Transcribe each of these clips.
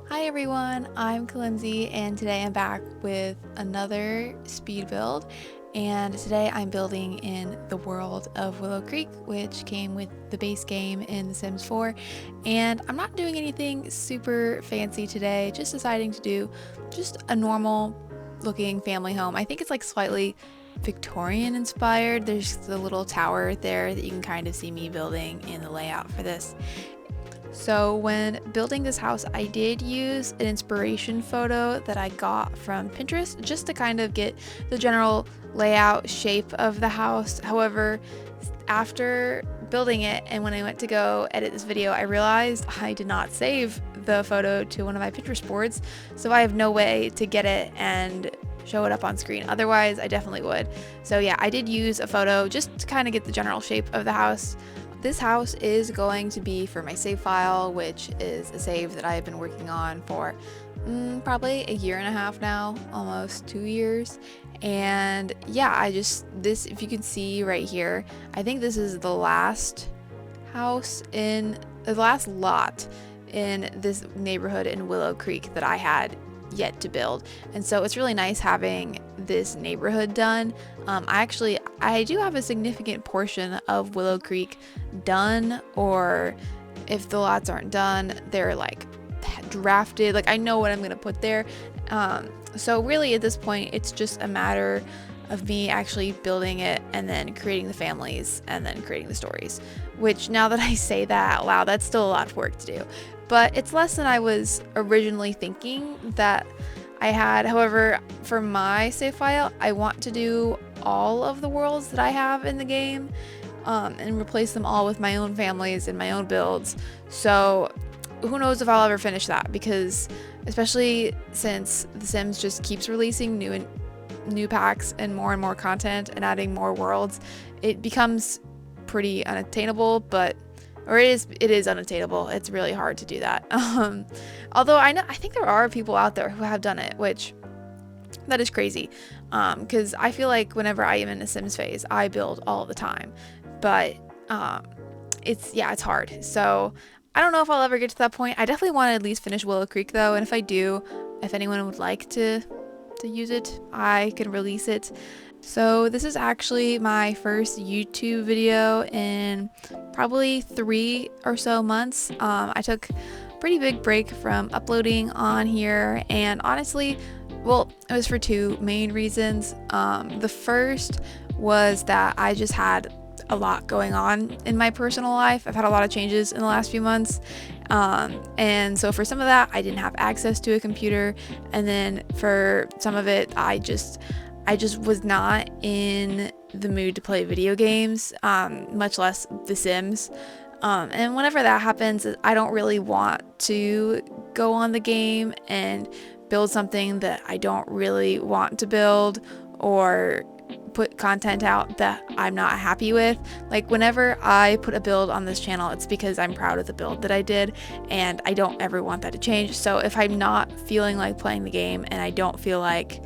Hi everyone, I'm kalimsiYT and today I'm back with another speed build, and today I'm building in the world of Willow Creek, which came with the base game in The Sims 4, and I'm not doing anything super fancy today, just deciding to do just a normal looking family home. I think it's like slightly Victorian inspired. There's the little tower there that you can kind of see me building in the layout for this. So when building this house, I did use an inspiration photo that I got from Pinterest just to kind of get the general layout shape of the house. However, after building it and when I went to go edit this video, I realized I did not save the photo to one of my Pinterest boards, so I have no way to get it and show it up on screen. Otherwise, I definitely would. So yeah, I did use a photo just to kind of get the general shape of the house. This house is going to be for my save file, which is a save that I've been working on for probably a year and a half now, almost 2 years. And yeah, if you can see right here, I think this is the last house in the last lot in this neighborhood in Willow Creek that I had yet to build, and so it's really nice having this neighborhood done. I do have a significant portion of Willow Creek done, or if the lots aren't done, they're like drafted, like I know what I'm gonna put there. So really at this point it's just a matter of me actually building it and then creating the families and then creating the stories, which now that I say that out loud, that's still a lot of work to do, but it's less than I was originally thinking that I had. However, for my save file, I want to do all of the worlds that I have in the game and replace them all with my own families and my own builds. So who knows if I'll ever finish that, because especially since The Sims just keeps releasing new packs and more content and adding more worlds, it becomes pretty unattainable. It is unattainable. It's really hard to do that. Although I think there are people out there who have done it, which that is crazy. Because I feel like whenever I am in a Sims phase, I build all the time, but it's hard. So I don't know if I'll ever get to that point. I definitely want to at least finish Willow Creek though, and if I do, if anyone would like to use it, I can release it. So this is actually my first YouTube video in probably 3 or so months. I took a pretty big break from uploading on here, and honestly, well, it was for 2 main reasons. The first was that I just had a lot going on in my personal life. I've had a lot of changes in the last few months, and so for some of that I didn't have access to a computer, and then for some of it I just was not in the mood to play video games, much less The Sims. And whenever that happens, I don't really want to go on the game and build something that I don't really want to build, or put content out that I'm not happy with. Like whenever I put a build on this channel, it's because I'm proud of the build that I did, and I don't ever want that to change. So if I'm not feeling like playing the game and I don't feel like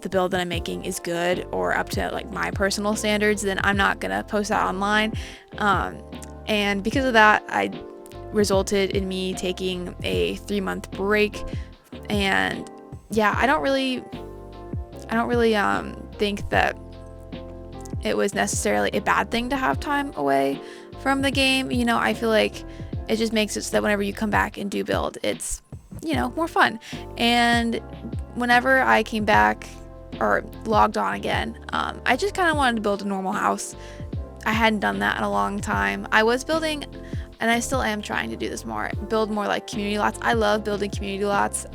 the build that I'm making is good or up to like my personal standards, then I'm not gonna post that online. And because of that, I resulted in me taking a 3-month break. And yeah, I don't really think that it was necessarily a bad thing to have time away from the game. You know, I feel like it just makes it so that whenever you come back and do build, it's, you know, more fun. And whenever I came back or logged on again, I just kind of wanted to build a normal house. I hadn't done that in a long time. I was building, and I still am trying to do this more, build more like community lots. I love building community lots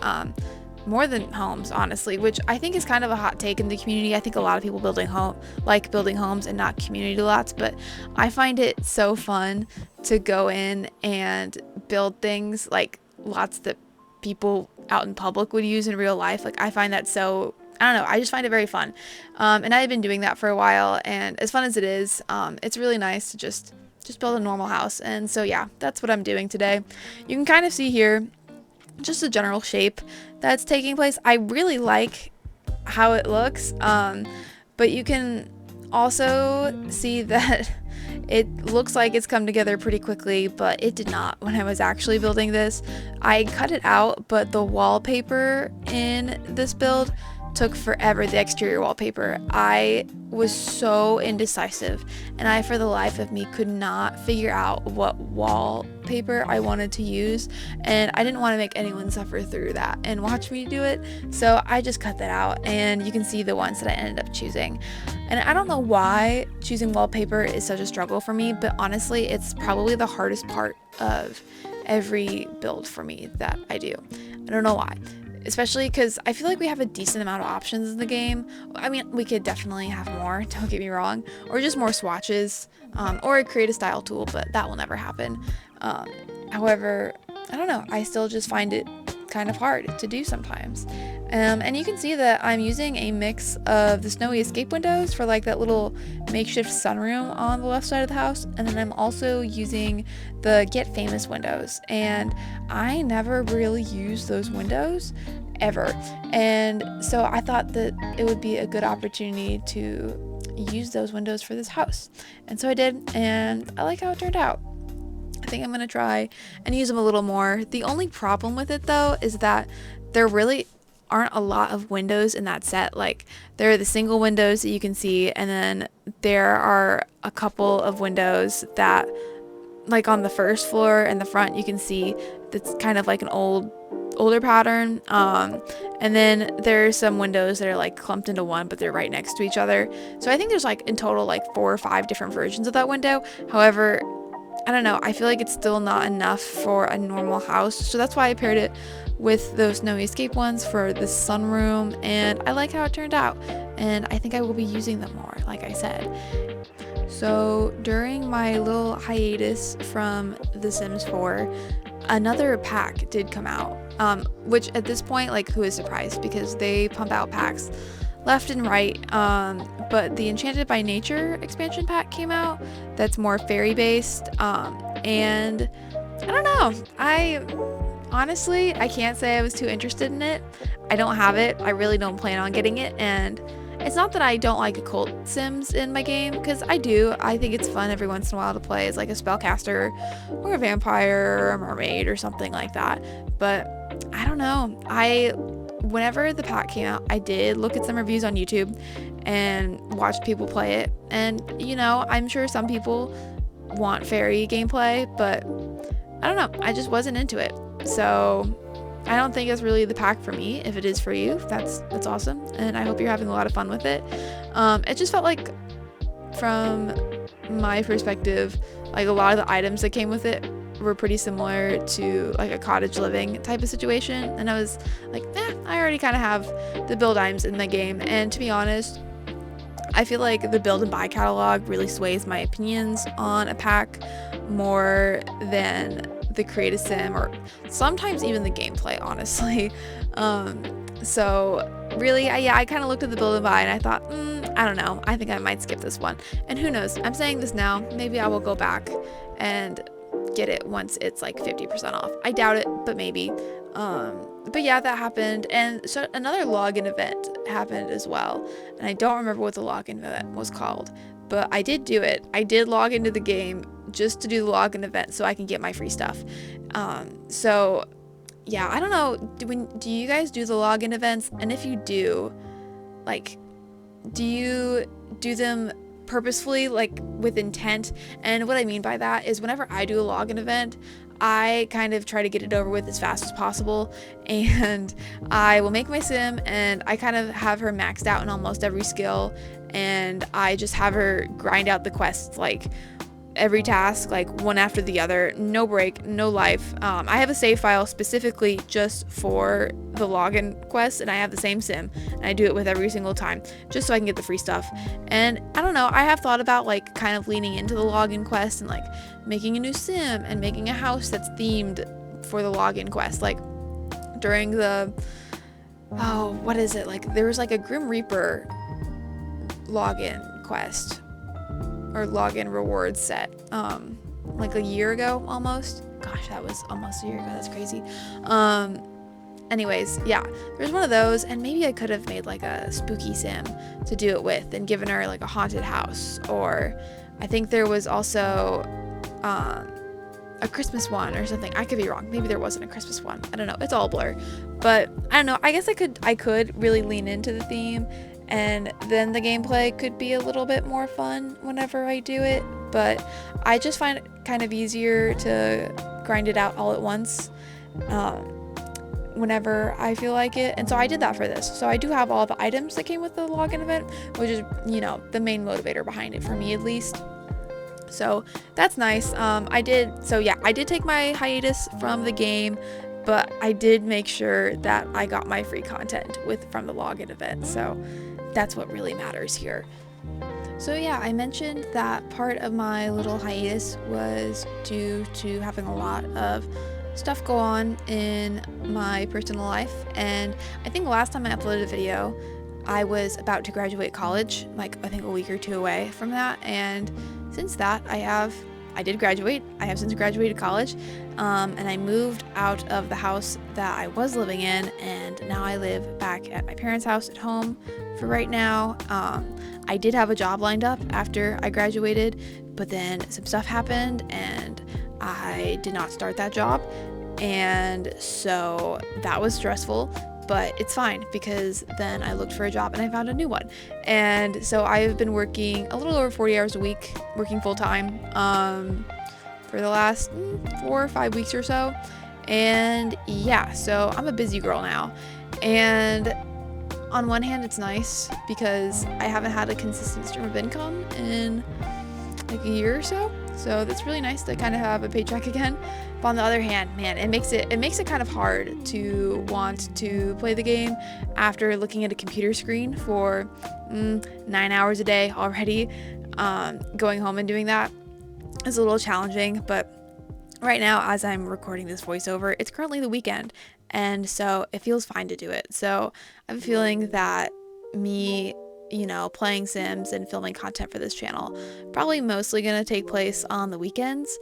more than homes, honestly, which I think is kind of a hot take in the community. I think a lot of people building homes and not community lots, but I find it so fun to go in and build things like lots that people out in public would use in real life. Like I find that so, I don't know, I just find it very fun. And I've been doing that for a while, and as fun as it is, it's really nice to just build a normal house. And so yeah, that's what I'm doing today. You can kind of see here just a general shape that's taking place. I really like how it looks, but you can also see that It looks like it's come together pretty quickly, but it did not when I was actually building this. I cut it out, but the wallpaper in this build took forever, the exterior wallpaper. I was so indecisive, and I, for the life of me, could not figure out what wallpaper I wanted to use, and I didn't want to make anyone suffer through that and watch me do it, so I just cut that out, and you can see the ones that I ended up choosing. And I don't know why choosing wallpaper is such a struggle for me, but honestly, it's probably the hardest part of every build for me that I do. I don't know why. Especially because I feel like we have a decent amount of options in the game. I mean, we could definitely have more, don't get me wrong, or just more swatches, or create a style tool, but that will never happen. However, I don't know, I still just find it kind of hard to do sometimes. And you can see that I'm using a mix of the snowy escape windows for like that little makeshift sunroom on the left side of the house, and then I'm also using the Get Famous windows, and I never really use those windows ever, and so I thought that it would be a good opportunity to use those windows for this house, and so I did, and I like how it turned out. I think I'm gonna try and use them a little more. The only problem with it though is that there really aren't a lot of windows in that set. Like, there are the single windows that you can see, and then there are a couple of windows that, like on the first floor and the front, you can see that's kind of like an older pattern, and then there's some windows that are like clumped into one, but they're right next to each other. So I think there's like in total like 4 or 5 different versions of that window. However, I don't know, I feel like it's still not enough for a normal house, so that's why I paired it with those snowy escape ones for the sunroom, and I like how it turned out, and I think I will be using them more, like I said. So during my little hiatus from The Sims 4, another pack did come out, which at this point, like, who is surprised, because they pump out packs left and right, but the Enchanted by Nature expansion pack came out that's more fairy based, and I don't know, honestly, I can't say I was too interested in it. I don't have it. I really don't plan on getting it, and it's not that I don't like occult sims in my game, because I do. I think it's fun every once in a while to play as like a spellcaster or a vampire or a mermaid or something like that, but I don't know. Whenever the pack came out, I did look at some reviews on YouTube and watch people play it, and you know, I'm sure some people want fairy gameplay, but I don't know, I just wasn't into it. So I don't think it's really the pack for me. If it is for you, that's awesome, and I hope you're having a lot of fun with it. It just felt like, from my perspective, like a lot of the items that came with it were pretty similar to like a cottage living type of situation, and I was like, I already kind of have the build items in the game, and to be honest, I feel like the build and buy catalog really sways my opinions on a pack more than the create a sim, or sometimes even the gameplay, honestly. So really, I kind of looked at the build and buy and I thought, I don't know, I think I might skip this one, and who knows, I'm saying this now, maybe I will go back and get it once it's like 50% off. I doubt it, but maybe. But yeah, that happened, and so another login event happened as well, and I don't remember what the login event was called, but I did do it. I did log into the game just to do the login event so I can get my free stuff. So yeah, I don't know, do you guys do the login events? And if you do, like, do you do them purposefully, like with intent? And what I mean by that is, whenever I do a login event, I kind of try to get it over with as fast as possible, and I will make my sim and I kind of have her maxed out in almost every skill, and I just have her grind out the quests, like every task, like one after the other, no break, no life. I have a save file specifically just for the login quest, and I have the same sim, and I do it with every single time just so I can get the free stuff. And I don't know, I have thought about like kind of leaning into the login quest and like making a new sim and making a house that's themed for the login quest. Like during the what is it, like there was like a Grim Reaper login quest or login reward set like a year ago almost. Gosh, that was almost a year ago. That's crazy. Anyways, yeah, there's one of those, and maybe I could have made like a spooky sim to do it with and given her like a haunted house, or I think there was also a Christmas one or something. I could be wrong. Maybe there wasn't a Christmas one. I don't know. It's all a blur. But I don't know. I guess I could really lean into the theme, and then the gameplay could be a little bit more fun whenever I do it. But I just find it kind of easier to grind it out all at once whenever I feel like it. And so I did that for this. So I do have all the items that came with the login event, which is, you know, the main motivator behind it for me at least. So that's nice. I did take my hiatus from the game, but I did make sure that I got my free content from the login event. So that's what really matters here. So yeah, I mentioned that part of my little hiatus was due to having a lot of stuff go on in my personal life, and I think the last time I uploaded a video, I was about to graduate college, like I think a week or two away from that, and since that I did graduate. I have since graduated college, and I moved out of the house that I was living in, and now I live back at my parents' house at home for right now. I did have a job lined up after I graduated, but then some stuff happened and I did not start that job, and so that was stressful. But it's fine because then I looked for a job and I found a new one. And so I've been working a little over 40 hours a week, working full time for the last 4 or 5 weeks or so. And yeah, so I'm a busy girl now. And on one hand, it's nice because I haven't had a consistent stream of income in like a year or so. So that's really nice to kind of have a paycheck again. But on the other hand, man, it makes it kind of hard to want to play the game after looking at a computer screen for 9 hours a day already. Going home and doing that is a little challenging, but right now, as I'm recording this voiceover, it's currently the weekend, and so it feels fine to do it. So I have a feeling that me, you know, playing Sims and filming content for this channel probably mostly gonna take place on the weekends,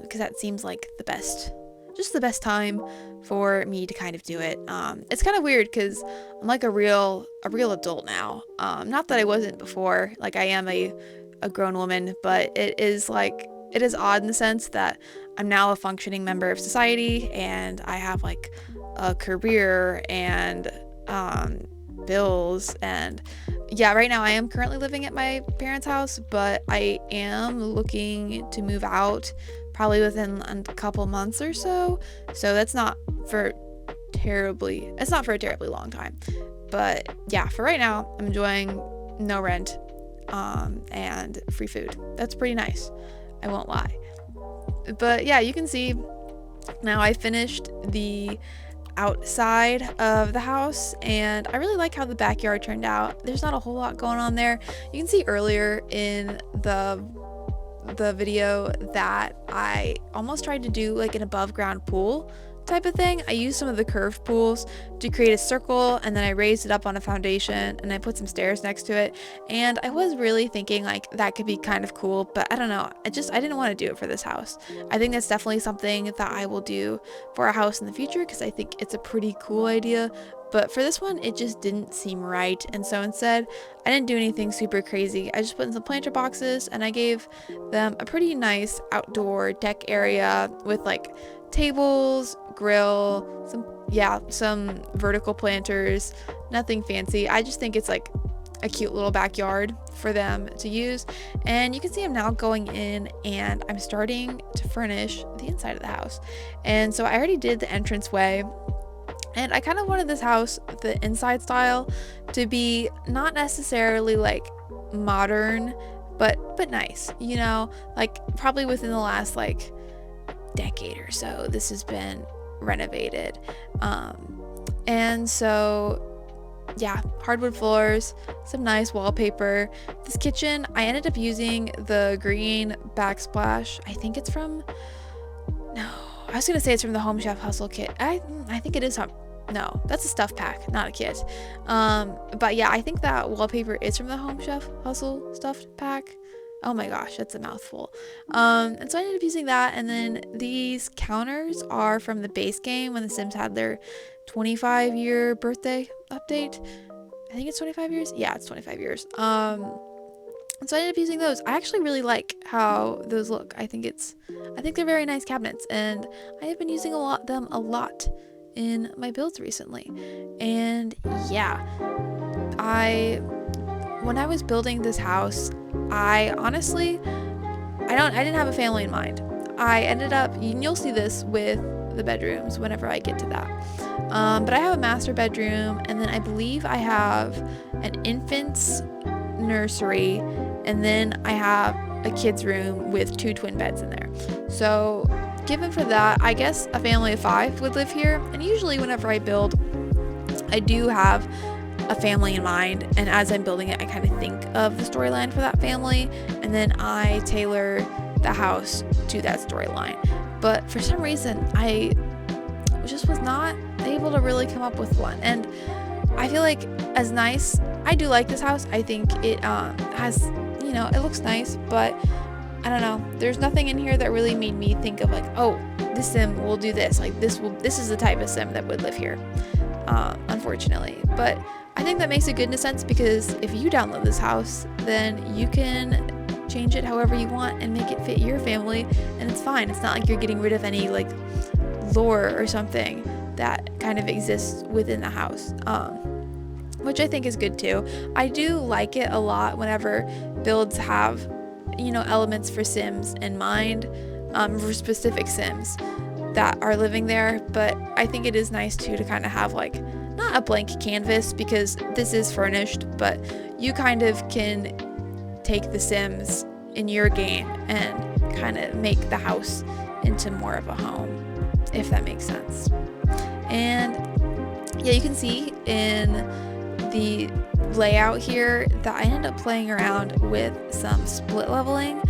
because that seems like the best time for me to kind of do it. It's kind of weird because I'm like a real adult now. Not that I wasn't before, like I am a grown woman, but it is odd in the sense that I'm now a functioning member of society and I have like a career and bills. And yeah, right now I am currently living at my parents' house, but I am looking to move out probably within a couple months or so. So that's not for a terribly long time. But yeah, for right now, I'm enjoying no rent and free food. That's pretty nice, I won't lie. But yeah, you can see now I finished the outside of the house and I really like how the backyard turned out. There's not a whole lot going on there. You can see earlier in the video that I almost tried to do like an above ground pool type of thing. I used some of the curved pools to create a circle, and then I raised it up on a foundation and I put some stairs next to it, and I was really thinking like that could be kind of cool, but I don't know, I didn't want to do it for this house. I think that's definitely something that I will do for a house in the future because I think it's a pretty cool idea, but for this one it just didn't seem right. And so instead I didn't do anything super crazy. I just put in some planter boxes and I gave them a pretty nice outdoor deck area with like tables, grill, some vertical planters, nothing fancy. I just think it's like a cute little backyard for them to use. And you can see I'm now going in and I'm starting to furnish the inside of the house. And so I already did the entranceway, and I kind of wanted this house, the inside style, to be not necessarily like modern, but nice, you know, like probably within the last like decade or so this has been renovated. And so yeah, hardwood floors, some nice wallpaper. This kitchen, I ended up using the green backsplash. I think it's from, no, I was gonna say it's from the Home Chef Hustle kit. I think it is no, that's a stuff pack, not a kit. But yeah, I think that wallpaper is from the Home Chef Hustle stuffed pack. Oh my gosh, that's a mouthful. And so I ended up using that. And then these counters are from the base game when The Sims had their 25-year birthday update. I think it's 25 years. Yeah, it's 25 years. And so I ended up using those. I actually really like how those look. I think they're very nice cabinets, and I have been using them a lot in my builds recently. And yeah, when I was building this house, I honestly I didn't have a family in mind. I ended up, and you'll see this with the bedrooms whenever I get to that. But I have a master bedroom, and then I believe I have an infant's nursery, and then I have a kid's room with 2 twin beds in there. So given for that, I guess a family of 5 would live here. And usually whenever I build, I do have a family in mind, and as I'm building it, I kind of think of the storyline for that family, and then I tailor the house to that storyline. But for some reason, I just was not able to really come up with one. And I feel like, as nice, I do like this house. I think it has, it looks nice, but I don't know, there's nothing in here that really made me think of like, oh, this sim will do this, like this is the type of sim that would live here, unfortunately. But I think that makes it good in a sense, because if you download this house, then you can change it however you want and make it fit your family, and it's fine. It's not like you're getting rid of any like lore or something that kind of exists within the house, which I think is good too. I do like it a lot whenever builds have, elements for sims in mind, for specific sims that are living there. But I think it is nice too to kind of have like, not a blank canvas, because this is furnished, but you kind of can take the sims in your game and kind of make the house into more of a home, if that makes sense. And yeah, you can see in the layout here that I ended up playing around with some split leveling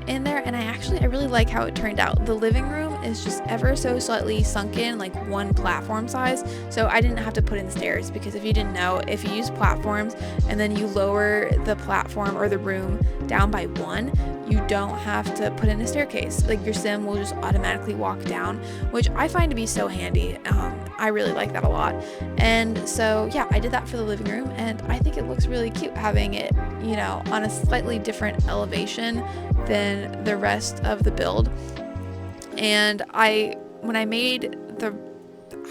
in there, and I really like how it turned out. The living room is just ever so slightly sunken, like 1 platform size, so I didn't have to put in stairs, because if you didn't know, if you use platforms and then you lower the platform or the room down by 1, you don't have to put in a staircase. Like, your sim will just automatically walk down, which I find to be so handy. I really like that a lot. And so yeah, I did that for the living room, and I think it looks really cute having it, on a slightly different elevation than the rest of the build. And when I made the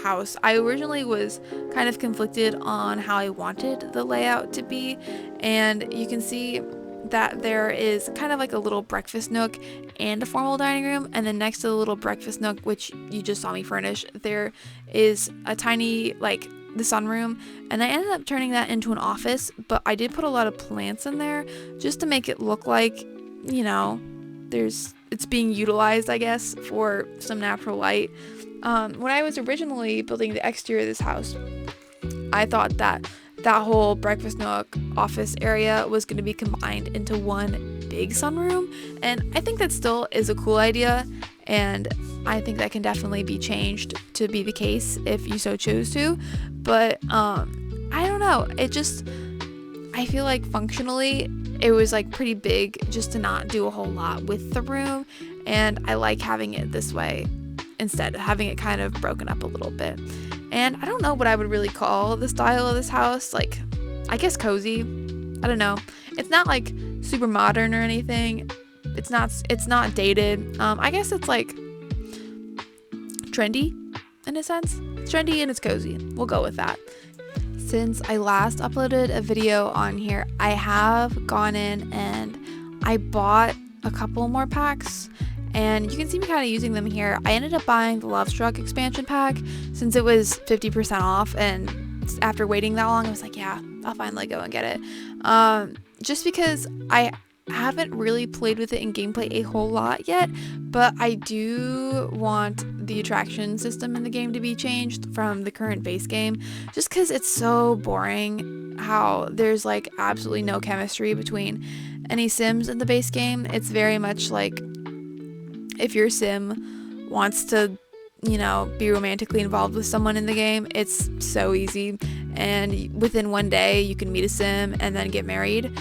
house, I originally was kind of conflicted on how I wanted the layout to be, and you can see that there is kind of like a little breakfast nook and a formal dining room, and then next to the little breakfast nook, which you just saw me furnish, there is a tiny, like, the sunroom, and I ended up turning that into an office, but I did put a lot of plants in there just to make it look like, it's being utilized, I guess, for some natural light. When I was originally building the exterior of this house, I thought that whole breakfast nook office area was going to be combined into one big sunroom, and I think that still is a cool idea, and I think that can definitely be changed to be the case if you so choose to. But I don't know, I feel like functionally it was like pretty big just to not do a whole lot with the room, and I like having it this way instead, having it kind of broken up a little bit. And I don't know what I would really call the style of this house. Like, I guess cozy. I don't know. It's not like super modern or anything. It's not dated. I guess it's like trendy in a sense. It's trendy and it's cozy. We'll go with that. Since I last uploaded a video on here, I have gone in and I bought a couple more packs, and you can see me kind of using them here. I ended up buying the Love Struck expansion pack since it was 50% off, and after waiting that long, I was like, yeah, I'll finally go and get it. Just because I haven't really played with it in gameplay a whole lot yet, but I do want the attraction system in the game to be changed from the current base game, just because it's so boring how there's like absolutely no chemistry between any sims in the base game. It's very much like if your sim wants to, be romantically involved with someone in the game, it's so easy, and within one day you can meet a sim and then get married,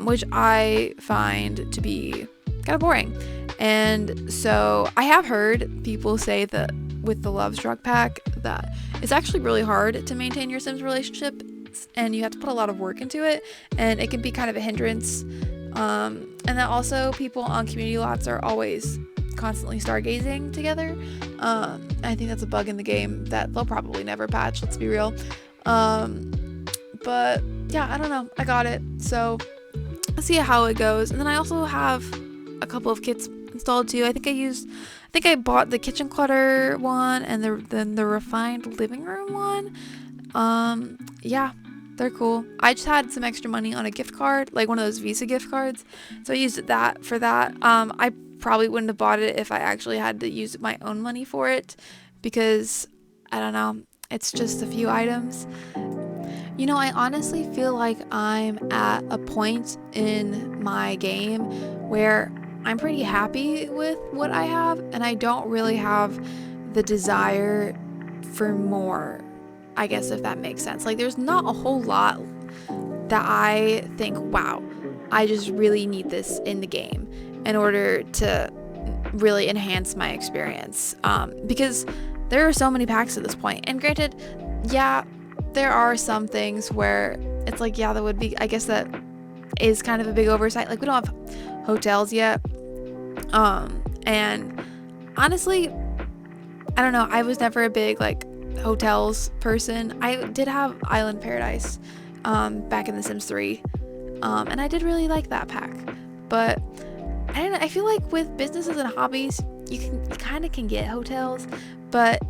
which I find to be kind of boring. And so I have heard people say that with the Love Struck pack that it's actually really hard to maintain your Sims relationship, and you have to put a lot of work into it, and it can be kind of a hindrance And then also people on community lots are always constantly stargazing together. I think that's a bug in the game that they'll probably never patch, let's be real. But yeah, I don't know, I got it, so let's see how it goes. And then I also have a couple of kits installed too. I think I bought the kitchen clutter one and then the refined living room one. Yeah, they're cool. I just had some extra money on a gift card, like one of those Visa gift cards, so I used that for that. I probably wouldn't have bought it if I actually had to use my own money for it, because I don't know, it's just a few items. You know, I honestly feel like I'm at a point in my game where I'm pretty happy with what I have, and I don't really have the desire for more, I guess, if that makes sense. Like, there's not a whole lot that I think, wow, I just really need this in the game in order to really enhance my experience. Because there are so many packs at this point. And granted, yeah, there are some things where it's like, yeah, that would be, I guess that is kind of a big oversight. Like, we don't have hotels yet. And honestly, I don't know, I was never a big, like, hotels person. I did have Island Paradise, back in The Sims 3. And I did really like that pack. But I don't know, I feel like with businesses and hobbies, you kind of can get hotels, but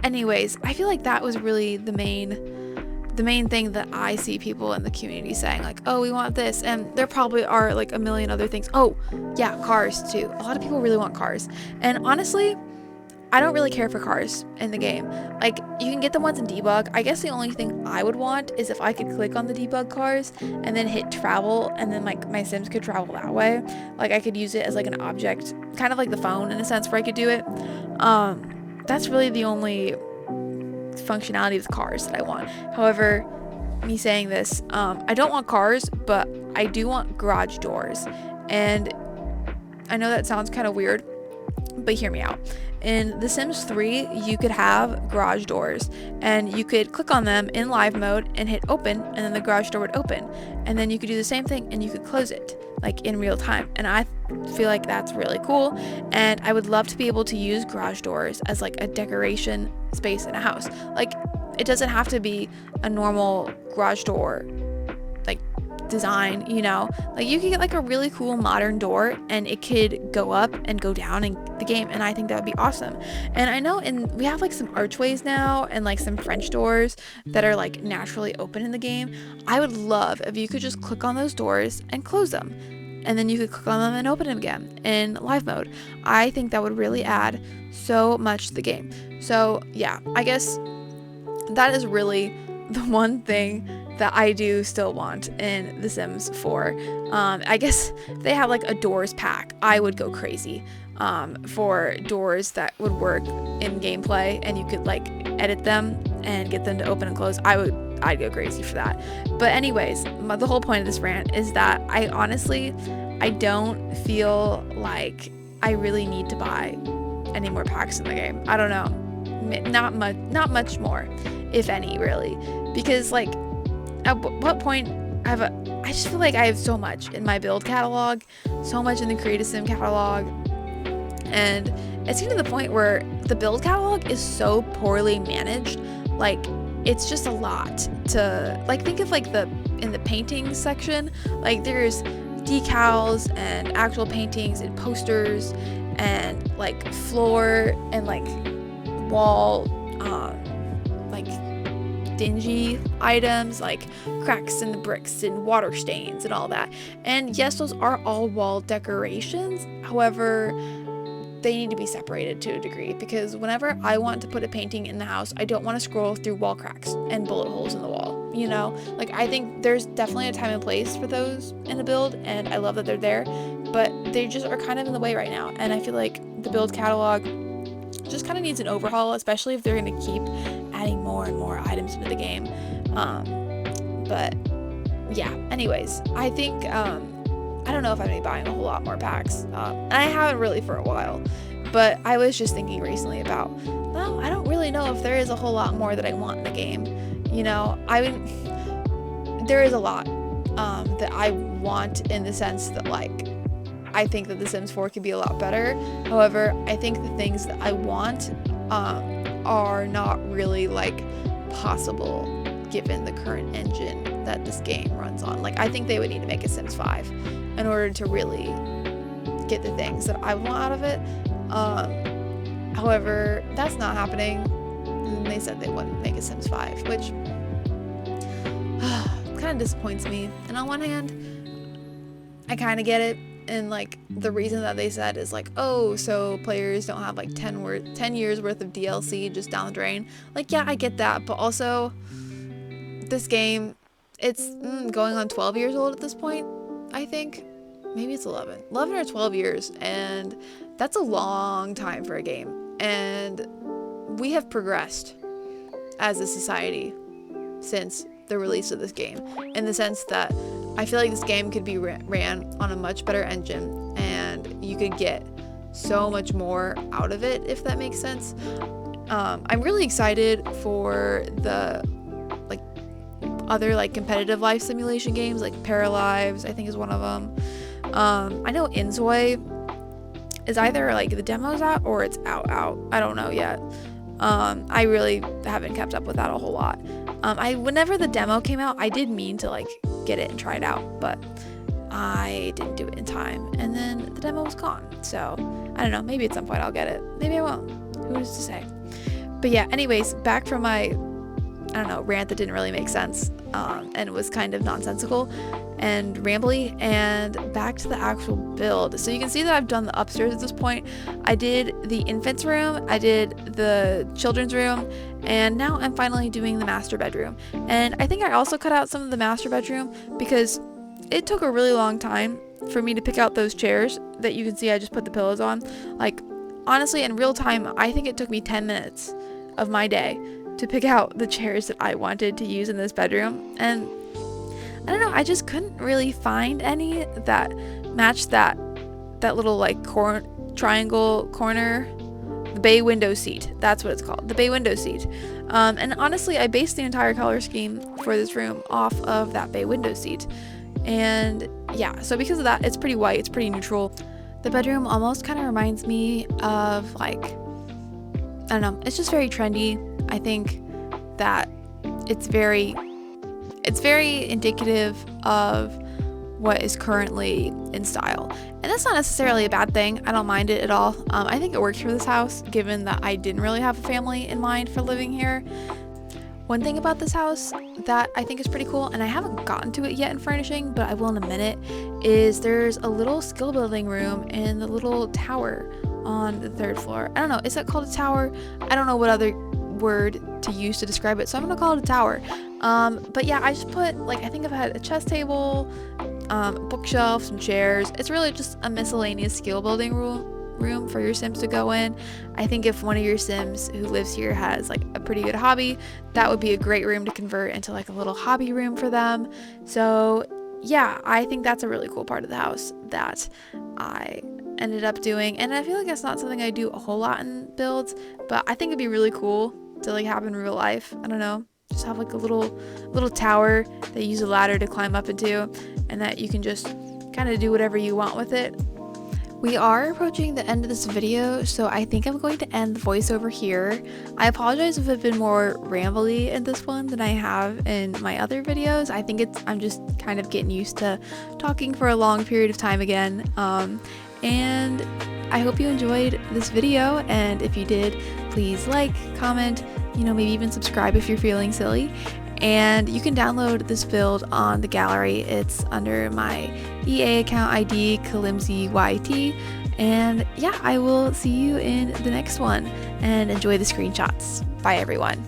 anyways, I feel like that was really the main thing that I see people in the community saying, like, oh, we want this, and there probably are like a million other things. Oh yeah, cars too. A lot of people really want cars, and honestly, I don't really care for cars in the game. Like, you can get the ones in debug. I guess the only thing I would want is if I could click on the debug cars and then hit travel, and then like my Sims could travel that way. Like, I could use it as like an object, kind of like the phone in a sense, where I could do it. That's really the only functionality with cars that I want. However, me saying this, I don't want cars, but I do want garage doors. And I know that sounds kind of weird, but hear me out. In The Sims 3, you could have garage doors, and you could click on them in live mode and hit open, and then the garage door would open, and then you could do the same thing and you could close it, like, in real time. And I feel like that's really cool, and I would love to be able to use garage doors as like a decoration space in a house. Like, it doesn't have to be a normal garage door like design, you know, like you could get like a really cool modern door and it could go up and go down in the game, and I think that would be awesome. And I know we have like some archways now and like some French doors that are like naturally open in the game. I would love if you could just click on those doors and close them, and then you could click on them and open them again in live mode. I think that would really add so much to the game. So yeah, I guess that is really the one thing that I do still want in The Sims 4. I guess if they have like a doors pack, I would go crazy for doors that would work in gameplay and you could like edit them and get them to open and close. I'd go crazy for that. But anyways, the whole point of this rant is that I honestly don't feel like I really need to buy any more packs in the game. I don't know, not much more, if any, really, because like, at what point I just feel like I have so much in my build catalog, so much in the Create a Sim catalog, and it's getting to the point where the build catalog is so poorly managed. Like, it's just a lot to, like, think of like in the painting section, like there's decals and actual paintings and posters and like floor and like wall like dingy items like cracks in the bricks and water stains and all that. And yes, those are all wall decorations. However, they need to be separated to a degree, because whenever I want to put a painting in the house, I don't want to scroll through wall cracks and bullet holes in the wall, you know? Like, I think there's definitely a time and place for those in a build, and I love that they're there, but they just are kind of in the way right now. And I feel like the build catalog just kind of needs an overhaul, especially if they're going to keep adding more and more items into the game. But yeah, anyways, I think I don't know if I'm gonna be buying a whole lot more packs, and I haven't really for a while, but I was just thinking recently about, well, I don't really know if there is a whole lot more that I want in the game, you know? I mean, there is a lot, that I want, in the sense that like I think that The Sims 4 could be a lot better. However, I think the things that I want are not really like possible given the current engine that this game runs on. Like, I think they would need to make a Sims 5 in order to really get the things that I want out of it. However, that's not happening. And they said they wouldn't make a Sims 5, which kind of disappoints me. And on one hand, I kind of get it. And like the reason that they said is like, oh, so players don't have like 10 years worth of DLC just down the drain. Like, yeah, I get that, but also this game, it's going on 12 years old at this point, I think. Maybe it's 11 or 12 years, and that's a long time for a game. And we have progressed as a society since the release of this game, in the sense that I feel like this game could be ran on a much better engine, and you could get so much more out of it, if that makes sense. I'm really excited for the like other like competitive life simulation games, like Paralives, I think is one of them. I know Inzoi is either like the demo's out or it's out. I don't know yet. I really haven't kept up with that a whole lot. Whenever the demo came out, I did mean to like get it and try it out, but I didn't do it in time, and then the demo was gone. So I don't know, maybe at some point I'll get it, maybe I won't, who's to say. But yeah, anyways, back from my, I don't know, rant that didn't really make sense, and was kind of nonsensical and rambly, and back to the actual build. So you can see that I've done the upstairs at this point. I did the infant's room, I did the children's room, and now I'm finally doing the master bedroom. And I think I also cut out some of the master bedroom because it took a really long time for me to pick out those chairs that you can see I just put the pillows on. Like, honestly, in real time, I think it took me 10 minutes of my day to pick out the chairs that I wanted to use in this bedroom. And I don't know, I just couldn't really find any that matched that little like triangle corner, the bay window seat. That's what it's called, the bay window seat. And honestly, I based the entire color scheme for this room off of that bay window seat. And yeah, so because of that, it's pretty white, it's pretty neutral. The bedroom almost kind of reminds me of like, I don't know, it's just very trendy. I think that it's very indicative of what is currently in style, and that's not necessarily a bad thing. I don't mind it at all. I think it works for this house, given that I didn't really have a family in mind for living here. One thing about this house that I think is pretty cool, and I haven't gotten to it yet in furnishing, but I will in a minute, is there's a little skill building room in the little tower on the 3rd floor. I don't know, is that called a tower? I don't know what other word to use to describe it, so I'm gonna call it a tower. But yeah, I just put, like, I think I've had a chess table, bookshelf, some chairs. It's really just a miscellaneous skill building room for your Sims to go in. I think if one of your Sims who lives here has like a pretty good hobby, that would be a great room to convert into like a little hobby room for them. So yeah, I think that's a really cool part of the house that I ended up doing, and I feel like that's not something I do a whole lot in builds, but I think it'd be really cool to like have in real life. I don't know, just have like a little tower that you use a ladder to climb up into, and that you can just kind of do whatever you want with it. We are approaching the end of this video, so I think I'm going to end the voiceover here. I apologize if I've been more rambly in this one than I have in my other videos. I think I'm just kind of getting used to talking for a long period of time again. And I hope you enjoyed this video, and if you did, please like, comment, maybe even subscribe if you're feeling silly. And you can download this build on the gallery. It's under my EA account ID, kalimsiYT. And yeah, I will see you in the next one, and enjoy the screenshots. Bye everyone.